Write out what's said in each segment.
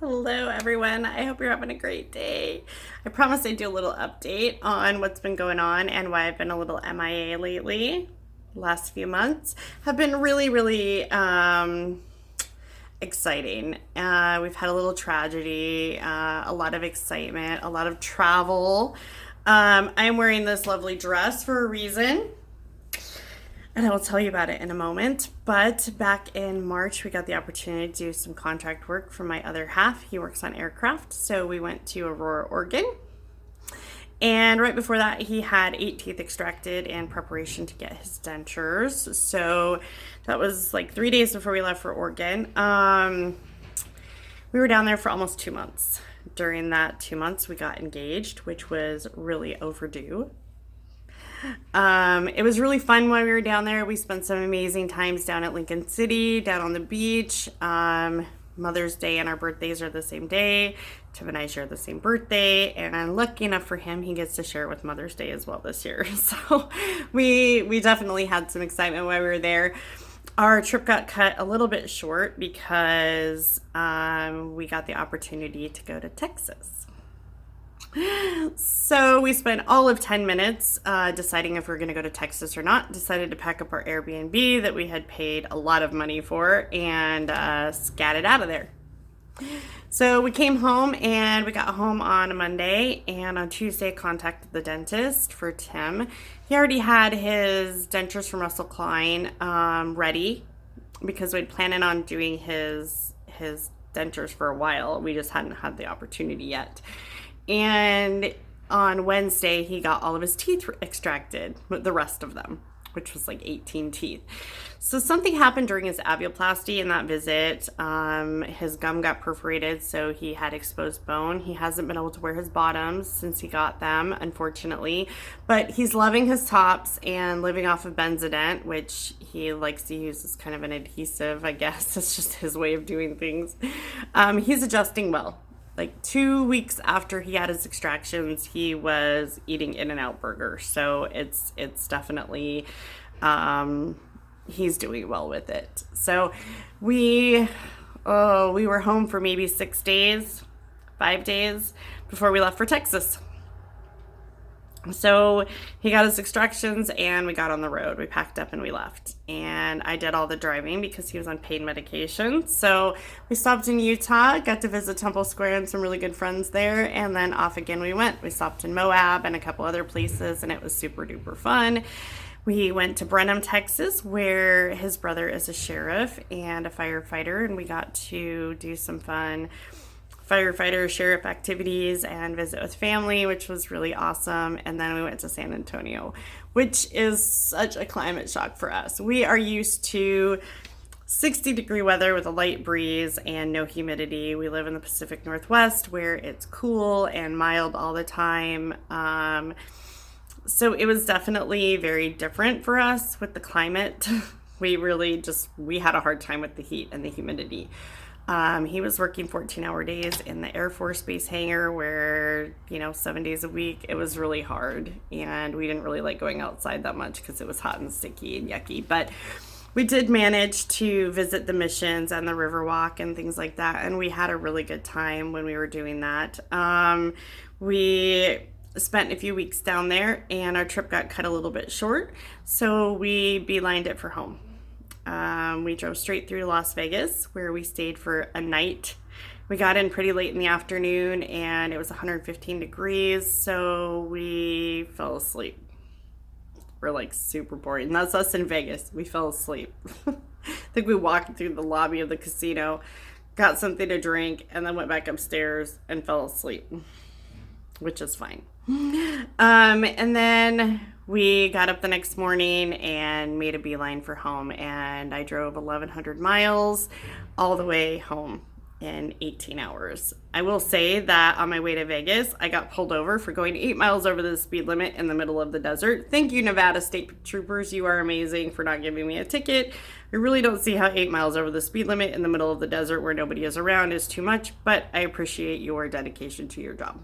Hello, everyone. I hope you're having a great day. I promised I'd do a little update on what's been going on and why I've been a little MIA lately. Last few months have been really exciting. We've had a little tragedy, a lot of excitement, a lot of travel. I'm wearing this lovely dress for a reason, and I will tell you about it in a moment. But back in March, we got the opportunity to do some contract work for my other half. He works on aircraft, so we went to Aurora, Oregon. And right before that, he had 8 teeth extracted in preparation to get his dentures. So that was like 3 days before we left for Oregon. We were down there for almost 2 months. During that 2 months, we got engaged, which was really overdue. It was really fun while we were down there. We spent some amazing times down at Lincoln City, down on the beach. Mother's Day and our birthdays are the same day. Tim and I share the same birthday, and I'm lucky enough for him, he gets to share it with Mother's Day as well this year. So we definitely had some excitement while we were there. Our trip got cut a little bit short because we got the opportunity to go to Texas. So we spent all of 10 minutes deciding if we were going to go to Texas or not. Decided to pack up our Airbnb that we had paid a lot of money for and scattered out of there. So we came home, and we got home on a Monday, and on Tuesday contacted the dentist for Tim. He already had his dentures from Russell Klein ready because we'd planned on doing his dentures for a while. We just hadn't had the opportunity yet. And on Wednesday, he got all of his teeth extracted, the rest of them, which was like 18 teeth. So something happened during his avioplasty in that visit. His gum got perforated, so he had exposed bone. He hasn't been able to wear his bottoms since he got them, unfortunately. But he's loving his tops and living off of Benzodent, which he likes to use as kind of an adhesive, I guess. It's just his way of doing things. He's adjusting well. Like 2 weeks after he had his extractions, he was eating In-N-Out burger. So it's definitely, he's doing well with it. So we were home for maybe 6 days, 5 days before we left for Texas. So he got his extractions, and we got on the road. We packed up and we left. And I did all the driving because he was on pain medication. So we stopped in Utah, got to visit Temple Square and some really good friends there. And then off again we went. We stopped in Moab and a couple other places, and it was super duper fun. We went to Brenham, Texas, where his brother is a sheriff and a firefighter. And we got to do some fun firefighter sheriff activities and visit with family, which was really awesome. And then we went to San Antonio, which is such a climate shock for us. We are used to 60-degree weather with a light breeze and no humidity. We live in the Pacific Northwest, where it's cool and mild all the time. So it was definitely very different for us with the climate. We had a hard time with the heat and the humidity. He was working 14-hour days in the Air Force Base hangar where, 7 days a week. It was really hard, and we didn't really like going outside that much because it was hot and sticky and yucky. But we did manage to visit the missions and the Riverwalk and things like that, and we had a really good time when we were doing that. We spent a few weeks down there, and our trip got cut a little bit short, so we beelined it for home. We drove straight through Las Vegas, where we stayed for a night. We got in pretty late in the afternoon, and it was 115 degrees, so we fell asleep. We're like super bored, and that's us in Vegas. We fell asleep. I think we walked through the lobby of the casino, got something to drink, and then went back upstairs and fell asleep, which is fine. And then we got up the next morning and made a beeline for home, and I drove 1,100 miles all the way home in 18 hours. I will say that on my way to Vegas, I got pulled over for going 8 miles over the speed limit in the middle of the desert. Thank you, Nevada State Troopers. You are amazing for not giving me a ticket. I really don't see how 8 miles over the speed limit in the middle of the desert where nobody is around is too much, but I appreciate your dedication to your job.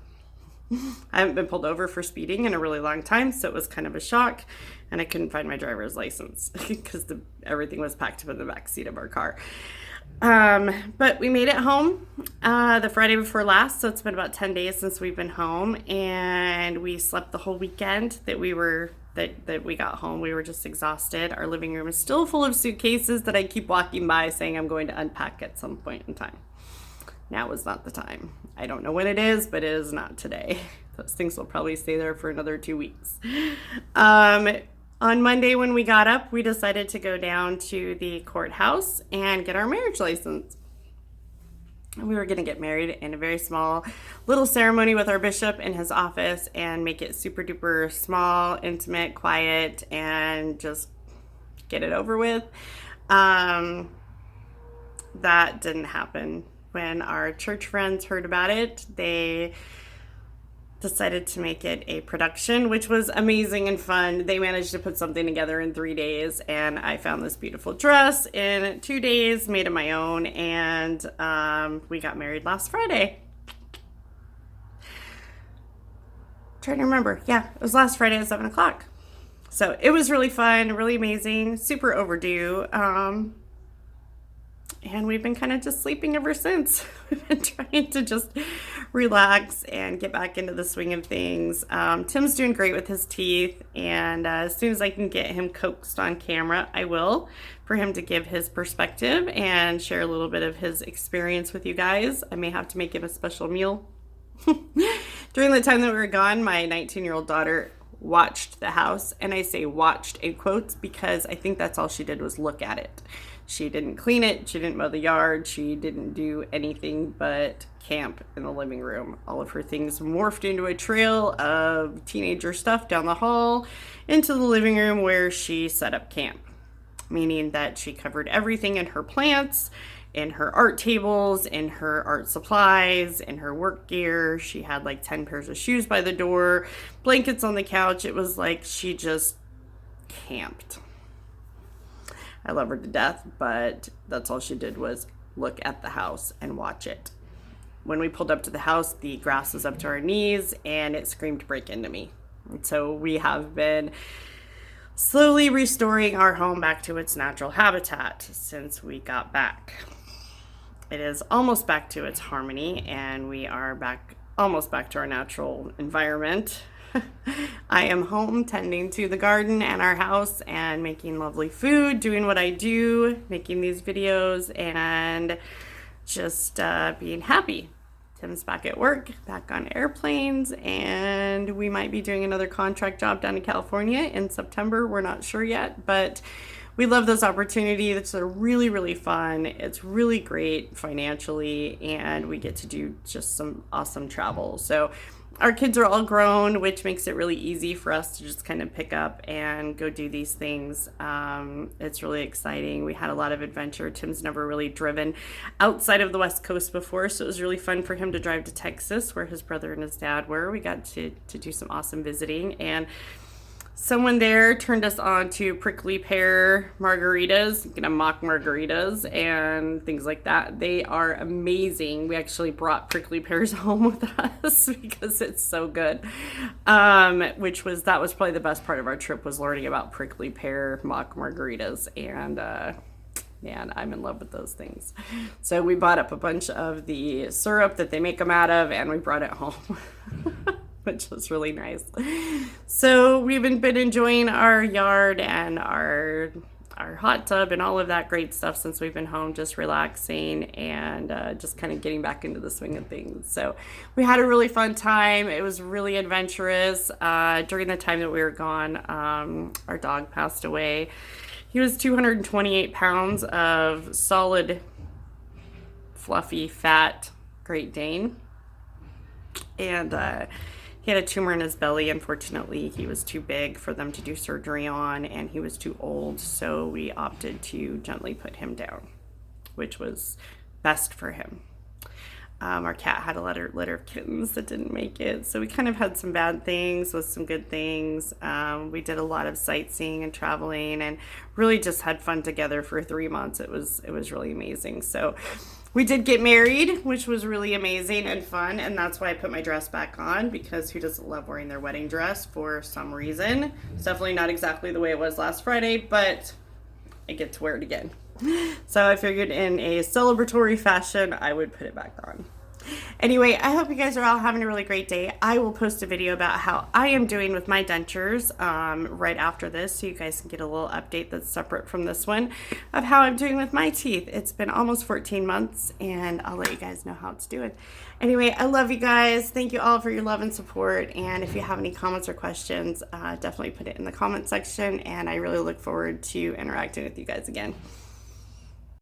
I haven't been pulled over for speeding in a really long time, so it was kind of a shock, and I couldn't find my driver's license because everything was packed up in the back seat of our car. But we made it home the Friday before last, so it's been about 10 days since we've been home, and we slept the whole weekend that we got home. We were just exhausted. Our living room is still full of suitcases that I keep walking by saying I'm going to unpack at some point in time. Now is not the time. I don't know when it is, but it is not today. Those things will probably stay there for another 2 weeks. On Monday when we got up, we decided to go down to the courthouse and get our marriage license. We were going to get married in a very small little ceremony with our bishop in his office and make it super duper small, intimate, quiet, and just get it over with. That didn't happen. When our church friends heard about it, they decided to make it a production, which was amazing and fun. They managed to put something together in 3 days, and I found this beautiful dress in 2 days, made it my own, and we got married last Friday. Trying to remember. Yeah, it was last Friday at 7 o'clock. So it was really fun, really amazing, super overdue. And we've been kind of just sleeping ever since. We've been trying to just relax and get back into the swing of things. Tim's doing great with his teeth, and as soon as I can get him coaxed on camera, I will, for him to give his perspective and share a little bit of his experience with you guys. I may have to make him a special meal. During the time that we were gone, my 19-year-old daughter watched the house, and I say watched in quotes because I think that's all she did was look at it. She didn't clean it, she didn't mow the yard, she didn't do anything but camp in the living room. All of her things morphed into a trail of teenager stuff down the hall into the living room where she set up camp, meaning that she covered everything in her plants, in her art tables, in her art supplies, in her work gear. She had like 10 pairs of shoes by the door, blankets on the couch. It was like she just camped. I love her to death, but that's all she did was look at the house and watch it. When we pulled up to the house, the grass was up to our knees and it screamed, "Break into me." And so we have been slowly restoring our home back to its natural habitat since we got back. It is almost back to its harmony, and we are almost back to our natural environment. I am home tending to the garden and our house and making lovely food, doing what I do, making these videos, and just being happy. Tim's back at work, back on airplanes, and we might be doing another contract job down in California in September. We're not sure yet, but we love those opportunities. It's really, really fun. It's really great financially, and we get to do just some awesome travel. So our kids are all grown, which makes it really easy for us to just kind of pick up and go do these things. It's really exciting. We had a lot of adventure. Tim's never really driven outside of the West Coast before, so it was really fun for him to drive to Texas, where his brother and his dad were. We got to do some awesome visiting, and someone there turned us on to prickly pear margaritas, mock margaritas and things like that. They are amazing. We actually brought prickly pears home with us because it's so good. That was probably the best part of our trip, was learning about prickly pear mock margaritas. And man, I'm in love with those things. So we bought up a bunch of the syrup that they make them out of, and we brought it home. Which was really nice. So we've been enjoying our yard and our hot tub and all of that great stuff since we've been home, just relaxing and just kind of getting back into the swing of things. So we had a really fun time. It was really adventurous. During the time that we were gone, our dog passed away. He was 228 pounds of solid, fluffy, fat Great Dane. And he had a tumor in his belly. Unfortunately, he was too big for them to do surgery on, and he was too old, so we opted to gently put him down, which was best for him. Our cat had a litter of kittens that didn't make it, so we kind of had some bad things with some good things. We did a lot of sightseeing and traveling and really just had fun together for 3 months. It was really amazing. So we did get married, which was really amazing and fun, and that's why I put my dress back on, because who doesn't love wearing their wedding dress for some reason? It's definitely not exactly the way it was last Friday, but I get to wear it again. So I figured in a celebratory fashion, I would put it back on. Anyway, I hope you guys are all having a really great day. I will post a video about how I am doing with my dentures right after this, so you guys can get a little update that's separate from this one of how I'm doing with my teeth. It's been almost 14 months, and I'll let you guys know how it's doing. Anyway, I love you guys. Thank you all for your love and support, and if you have any comments or questions, definitely put it in the comment section, and I really look forward to interacting with you guys again.